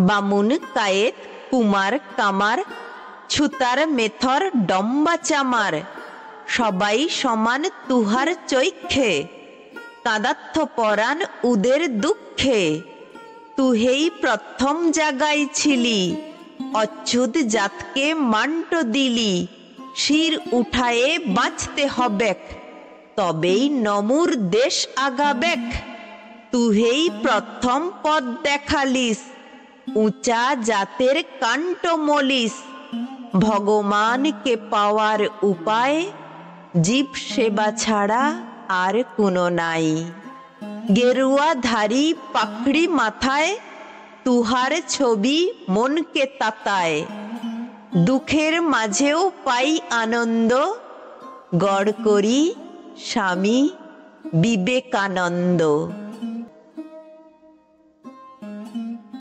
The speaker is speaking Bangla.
বামুন কায়েত কুমার কামার ছুতার মেথর ডম্বা চামার সবাই সমান তুহার চৈক্ষে কাদার্থ পরাণ উদের দুঃখে তুহেই প্রথম জাগাইছিলি অচ্ছুত জাতকে মান্ট দিলি শির উঠায়ে বাঁচতে হবেক তবেই নমুর দেশ আগাবেক তুহেই প্রথম পদ দেখালিস উঁচা জাতের কাণ্ড মলিস ভগবানকে পাওয়ার উপায় জীব সেবা ছাড়া আর কোনো নাই গেরুয়া ধারী পাখড়ি মাথায় তুহার ছবি মনকে তাতায় দুঃখের মাঝেও পাই আনন্দ গড় করি স্বামী বিবেকানন্দ।